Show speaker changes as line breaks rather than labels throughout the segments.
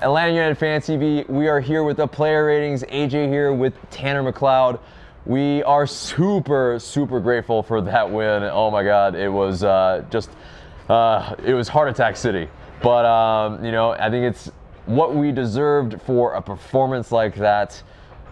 Atlanta United Fan TV. We are here with the player ratings. AJ here with Tanner McLeod. We are super grateful for that win. Oh my God, it was it was heart attack city. But you know, I think it's what we deserved for a performance like that.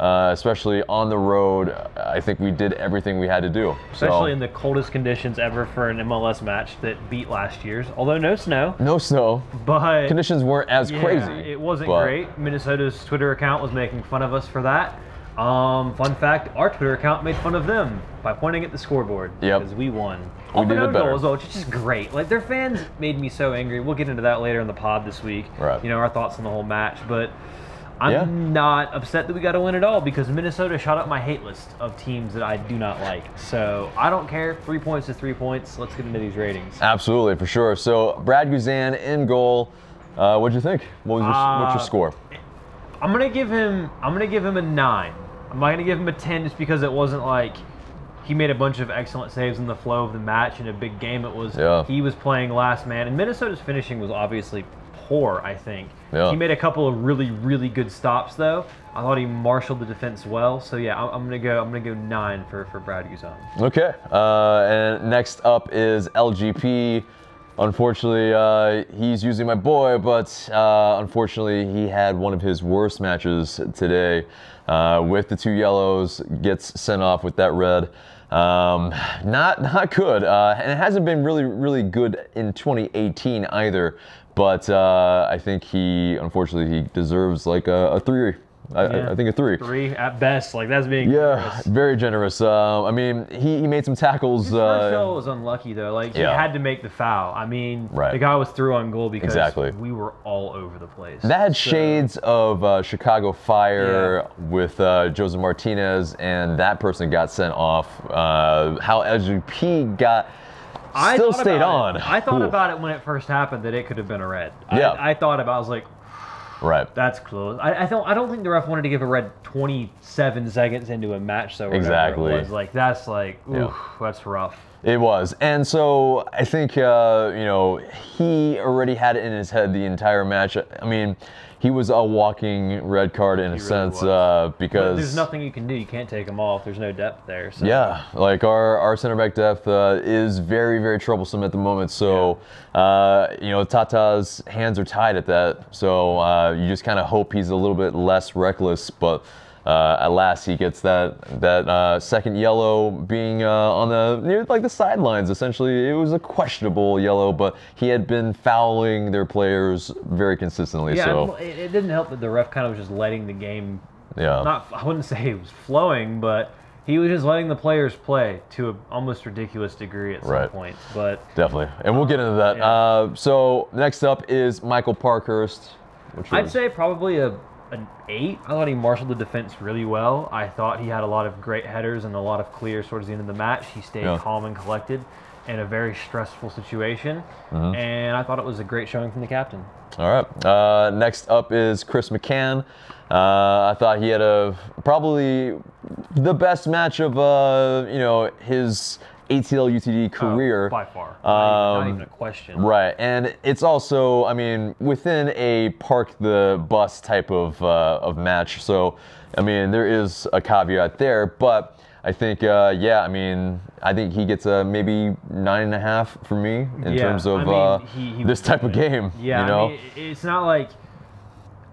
Especially on the road, I think we did everything we had to do.
Especially in the coldest conditions ever for an MLS match that beat last year's. Although no snow.
No snow.
But
conditions weren't as crazy.
It wasn't great. Minnesota's Twitter account was making fun of us for that. Fun fact, our Twitter account made fun of them by pointing at the scoreboard.
Yep.
Because we won.
We did it better.
Goals, which is just great. Like, their fans made me so angry. We'll get into that later in the pod this week.
Right.
You know, our thoughts on the whole match. But I'm not upset that we got to win at all because Minnesota shot up my hate list of teams that I do not like. So I don't care. 3 points is 3 points. Let's get into these ratings.
Absolutely, for sure. So Brad GUZAN in goal. What'd you think? What's your score?
I'm gonna give him a 9. I'm not gonna give him a 10 just because it wasn't like he made a bunch of excellent saves in the flow of the match in a big game. It was he was playing last man, and Minnesota's finishing was obviously poor, I think. He made a couple of really good stops though. I thought he marshaled the defense well. So yeah, I'm gonna go 9 for Brad GUZAN.
Okay. And next up is LGP. Unfortunately, he's usually my boy, but unfortunately he had one of his worst matches today with the 2 yellows, gets sent off with that red. Not good, and it hasn't been really good in 2018 either. But I think unfortunately, he deserves like a 3. I think a 3.
3 at best. Like, that's being
generous. Very generous. I mean, he made some tackles.
His first goal was unlucky though. Like, he had to make the foul. I mean, the guy was through on goal because we were all over the place.
That had shades of Chicago Fire with Jose Martinez, and that person got sent off. How LGP still stayed on.
I thought about it when it first happened that it could have been a red. I thought about it. I was like, that's close. I don't think the ref wanted to give a red 27 seconds into a match, so
exactly.
It was like, that's like, oof, that's rough.
It was. And so I think, you know, he already had it in his head the entire match. I mean, he was a walking red card in a sense because
there's nothing you can do. You can't take him off. There's no depth there. So.
Yeah, like our center back depth is very troublesome at the moment. So, you know, Tata's hands are tied at that. So you just kind of hope he's a little bit less reckless. But at last he gets that second yellow, being on near the sidelines. Essentially, it was a questionable yellow, but he had been fouling their players very consistently.
Yeah,
so
it didn't help that the ref kind of was just letting the game.
Yeah.
I wouldn't say it was flowing, but he was just letting the players play to an almost ridiculous degree at some point. But
definitely, and we'll get into that. So next up is Michael Parkhurst.
I'd say probably an 8. I thought he marshaled the defense really well. I thought he had a lot of great headers and a lot of clears towards the end of the match. He stayed calm and collected in a very stressful situation, and I thought it was a great showing from the captain.
All right. Next up is Chris McCann. I thought he had probably the best match of you know, his ATL UTD career.
By far. Not even a question.
Right. And it's also, I mean, within a park the bus type of match. So, I mean, there is a caveat there. But I think, I mean, I think he gets a maybe 9.5 for me in terms of this type of game.
Yeah,
you know?
I mean, it's not like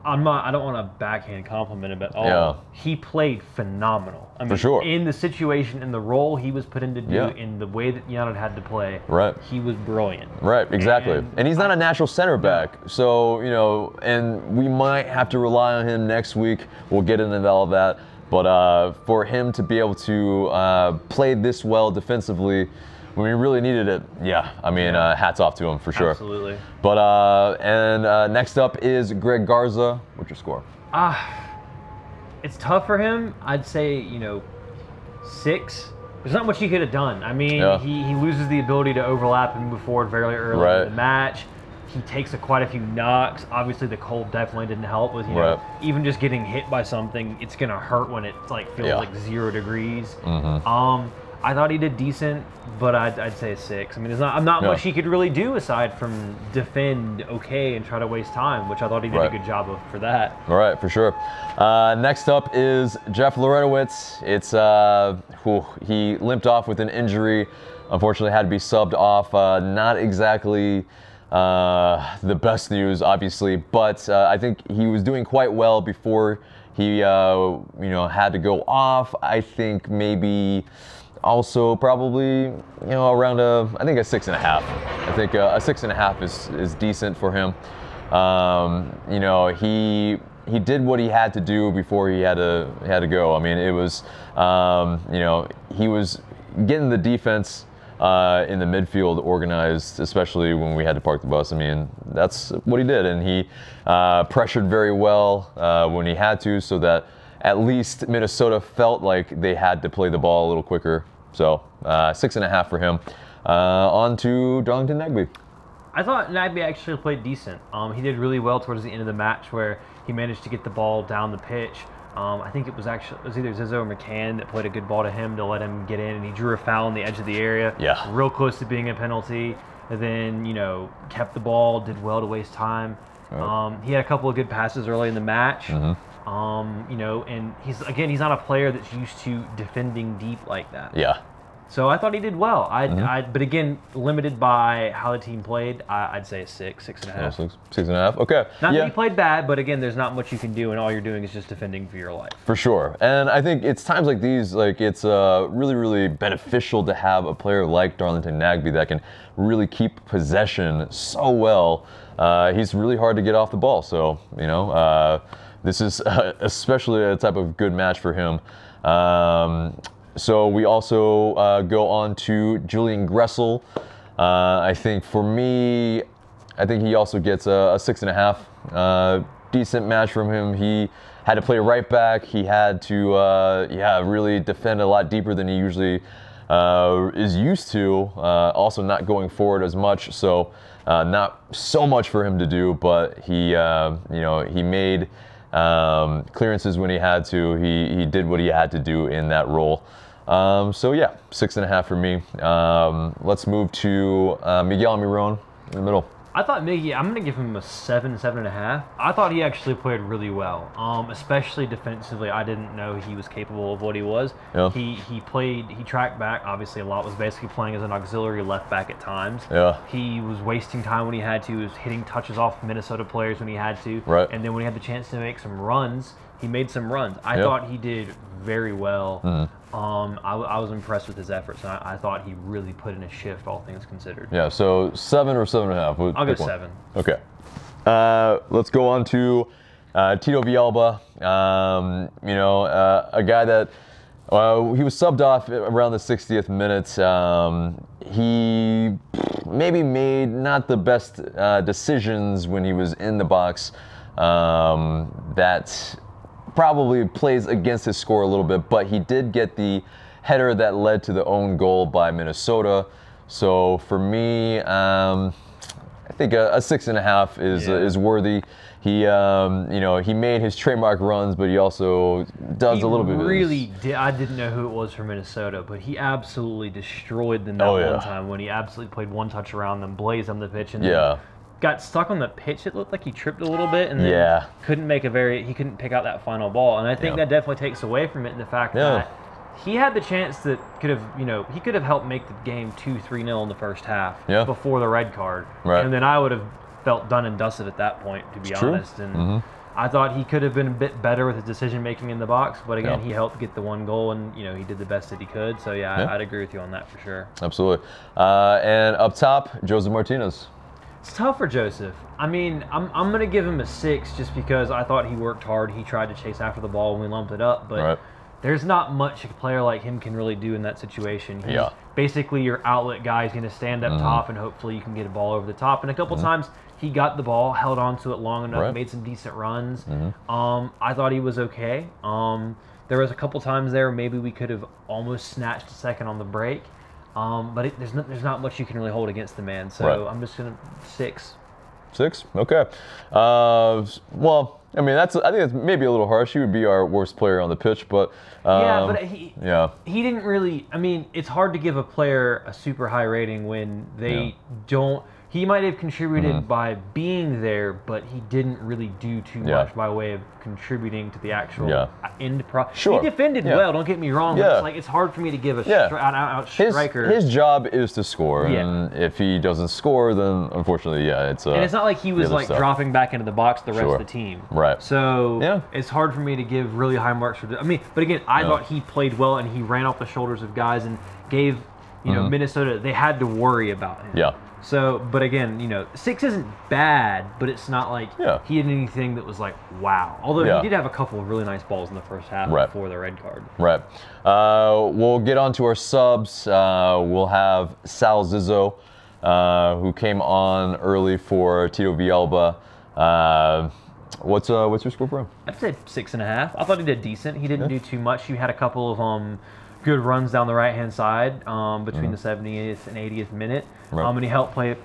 I don't want to backhand compliment him at all.
Yeah.
He played phenomenal. I mean,
for sure.
In the situation, in the role he was put in to do, in the way that United had to play, he was brilliant. Right, exactly. And he's not a natural center back. So, you know, and we might have to rely on him next week. We'll get into all of that. But for him to be able to play this well defensively when we really needed it, I mean, hats off to him for sure. Absolutely.
But and next up is Greg Garza. What's your score?
It's tough for him. I'd say, you know, 6. There's not much he could have done. I mean, he loses the ability to overlap and move forward very early in the match. He takes quite a few knocks. Obviously, the cold definitely didn't help with, you know, even just getting hit by something. It's gonna hurt when it feels like 0 degrees. I thought he did decent, but I'd say a 6. I mean, there's not much he could really do aside from defend okay and try to waste time, which I thought he did a good job of for that.
All right, for sure. Next up is Jeff Loretowitz. It's he limped off with an injury. Unfortunately, had to be subbed off. Not exactly the best news, obviously, but I think he was doing quite well before he had to go off. I think maybe also probably around I think a 6.5. I think a 6.5 is decent for him. He did what he had to do before he had to go. I mean, it was he was getting the defense in the midfield organized, especially when we had to park the bus. I mean, that's what he did, and he pressured very well when he had to, so that at least Minnesota felt like they had to play the ball a little quicker. So 6.5 for him. On to Darlington Nagbe.
I thought Nagbe actually played decent. He did really well towards the end of the match where he managed to get the ball down the pitch. I think it was either Zizzo or McCann that played a good ball to him to let him get in, and he drew a foul on the edge of the area.
Yeah.
Real close to being a penalty. And then, kept the ball, did well to waste time. Right. He had a couple of good passes early in the match. And he's not a player that's used to defending deep like that.
Yeah.
So I thought he did well. But again, limited by how the team played, I'd say a 6, 6.5.
6.5. Okay.
Not that he played bad, but again, there's not much you can do, and all you're doing is just defending for your life.
For sure. And I think it's times like these, like it's really, really beneficial to have a player like Darlington Nagbe that can really keep possession so well. He's really hard to get off the ball. So this is especially a type of good match for him. So we also go on to Julian Gressel. I think for me, he also gets a 6.5. Decent match from him. He had to play right back. He had to, really defend a lot deeper than he usually is used to. Also not going forward as much. So not so much for him to do, but he made clearances when he had to. He did what he had to do in that role. 6.5 for me. Let's move to Miguel Almiron in the middle.
I thought Miggy, I'm going to give him a 7, 7.5. I thought he actually played really well, especially defensively. I didn't know he was capable of what he was.
Yeah.
He tracked back, obviously a lot, was basically playing as an auxiliary left back at times.
Yeah.
He was wasting time when he had to, he was hitting touches off Minnesota players when he had to.
Right.
And then when he had the chance to make some runs, he made some runs. I thought he did very well. I was impressed with his efforts, and I thought he really put in a shift, all things considered.
Yeah, so 7 or 7.5?
I'll go 7.
Okay. Let's go on to Tito Villalba. A guy that he was subbed off around the 60th minute. He maybe made not the best decisions when he was in the box. That probably plays against his score a little bit, but he did get the header that led to the own goal by Minnesota. So for me, I think a 6.5 is worthy. He he made his trademark runs, but he also does a little bit.
I didn't know who it was from Minnesota, but he absolutely destroyed them that one time when he absolutely played one touch around them, blazed on the pitch, and then got stuck on the pitch. It looked like he tripped a little bit, and then couldn't pick out that final ball. And I think that definitely takes away from it in the fact that he had the chance that could have, he could have helped make the game 2-3-0 in the first half before the red card.
Right.
And then I would have felt done and dusted at that point, to be honest. And I thought he could have been a bit better with his decision making in the box, but again, he helped get the one goal, and he did the best that he could. So I'd agree with you on that for sure.
Absolutely. And up top, Joseph Martinez.
It's tough for Joseph. I mean, I'm going to give him a 6 just because I thought he worked hard. He tried to chase after the ball when we lumped it up, but there's not much a player like him can really do in that situation. He's basically your outlet guy. He's going to stand up top, and hopefully you can get a ball over the top. And a couple times he got the ball, held on to it long enough, made some decent runs. I thought he was okay. There was a couple times there maybe we could have almost snatched a second on the break. But there's not much you can really hold against the man, so I'm just gonna 6.
6? Okay. Well, I mean, I think that's maybe a little harsh. He would be our worst player on the pitch, but
yeah, but he didn't really. I mean, it's hard to give a player a super high rating when they don't. He might have contributed by being there, but he didn't really do too much by way of contributing to the actual end product. He defended well, don't get me wrong, but it's like it's hard for me to give a out striker.
His job is to score, and if he doesn't score, then unfortunately, it's and
it's not like he was like dropping back into the box the rest of the team.
Right.
So it's hard for me to give really high marks for. I mean, but again, I thought he played well, and he ran off the shoulders of guys and gave Minnesota. They had to worry about him.
Yeah.
So, but again, 6 isn't bad, but it's not like he had anything that was like, wow. Although he did have a couple of really nice balls in the first half before the red card.
Right. We'll get on to our subs. We'll have Sal Zizzo, who came on early for Tito Villalba. What's your score for him?
I'd say 6.5. I thought he did decent. He didn't do too much. He had a couple of good runs down the right-hand side between the 70th and 80th minute. And he helped play.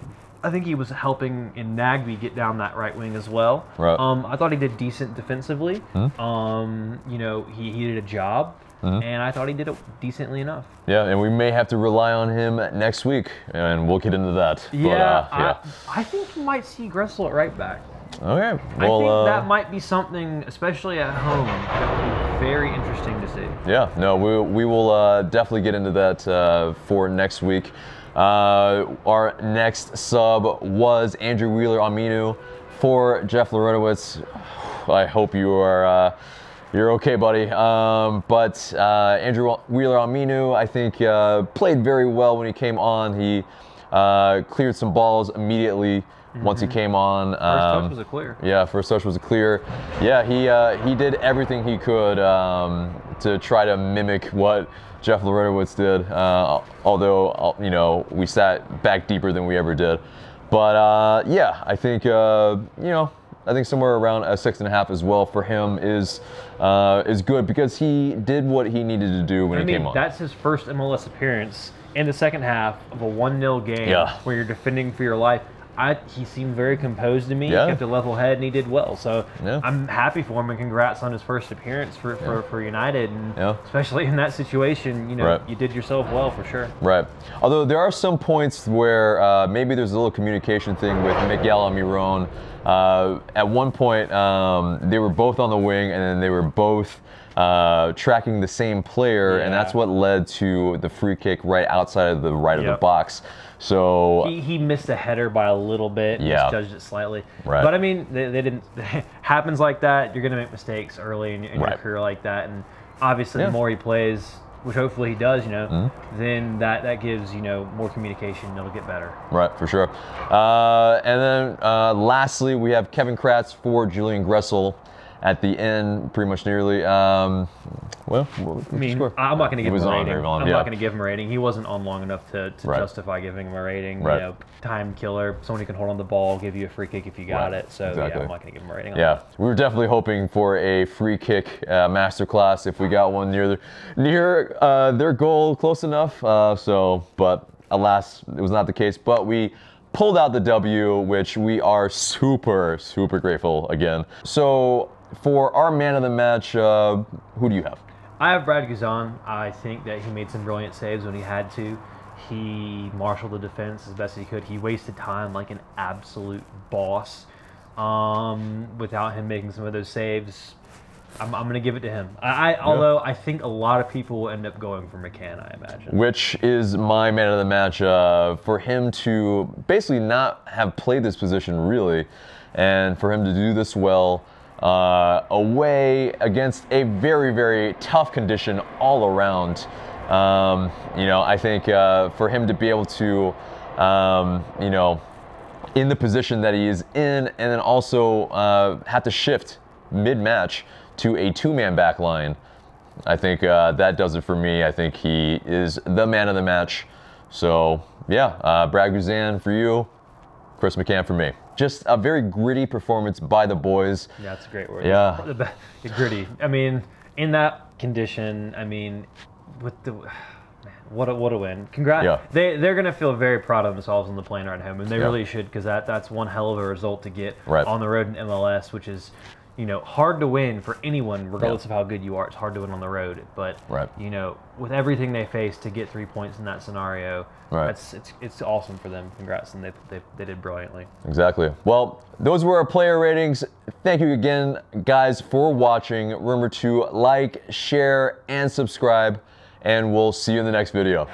I think he was helping in Nagby get down that right wing as well. I thought he did decent defensively. He did a job, and I thought he did it decently enough. Yeah, and we may have to rely on him next week, and we'll get into that. Yeah, I think you might see Gressel at right back. Okay. Well, I think that might be something, especially at home, that would be very interesting to see. Yeah, no, we will definitely get into that for next week. Our next sub was Andrew Wheeler-Aminu for Jeff Lorenowitz. I hope you are you're okay, buddy. But Andrew Wheeler-Aminu, I think, played very well when he came on. He cleared some balls immediately. Once he came on, first touch was a clear. Yeah, first touch was a clear. Yeah, he did everything he could to try to mimic what Jeff Lorenowitz did. Although we sat back deeper than we ever did. But I think I think somewhere around a 6.5 as well for him is good because he did what he needed to do when he came on. That's his first MLS appearance in the second half of a 1-0 game where you're defending for your life. He seemed very composed to me. He kept a level head, and he did well. So I'm happy for him, and congrats on his first appearance for United. And especially in that situation, you did yourself well for sure. Right. Although there are some points where maybe there's a little communication thing with Miguel and Miron. At one point, they were both on the wing, and then they were both tracking the same player, and that's what led to the free kick right outside of the right of the box. So he missed a header by a little bit, misjudged it slightly. Right. But I mean, they didn't. Happens like that. You're going to make mistakes early in your career like that, and obviously the more he plays, which hopefully he does, then that gives more communication. It'll get better. Right, for sure. And then lastly, we have Kevin Kratz for Julian Gressel at the end, pretty much nearly. Well, I mean, I'm not going to give him a rating. I'm not going to give him a rating. He wasn't on long enough to justify giving him a rating. Time killer, someone who can hold on the ball, give you a free kick if you got it. So I'm not going to give him a rating. We were definitely hoping for a free kick masterclass if we got one near their goal, close enough. But alas, it was not the case. But we pulled out the W, which we are super, super grateful again. So for our man of the match, who do you have? I have Brad GUZAN. I think that he made some brilliant saves when he had to. He marshaled the defense as best he could. He wasted time like an absolute boss. Without him making some of those saves, I'm going to give it to him. Although I think a lot of people will end up going for McCann, I imagine. Which is my man of the match. For him to basically not have played this position really, and for him to do this well away against a very, very tough condition all around. I think for him to be able to, in the position that he is in, and then also have to shift mid-match to a two-man back line, I think that does it for me. I think he is the man of the match. So, Brad GUZAN for you, Chris McCann for me. Just a very gritty performance by the boys. Yeah, that's a great word. Yeah. Gritty. I mean, in that condition, with the... What a win. Congrats. Yeah. They're going to feel very proud of themselves on the plane ride home, and they really should, because that's one hell of a result to get on the road in MLS, which is, you know, hard to win for anyone, regardless of how good you are. It's hard to win on the road, but you know, with everything they faced, to get 3 points in that scenario, it's awesome for them. Congrats, and they did brilliantly.
Exactly. Well, those were our player ratings. Thank you again, guys, for watching. Remember to like, share, and subscribe, and we'll see you in the next video.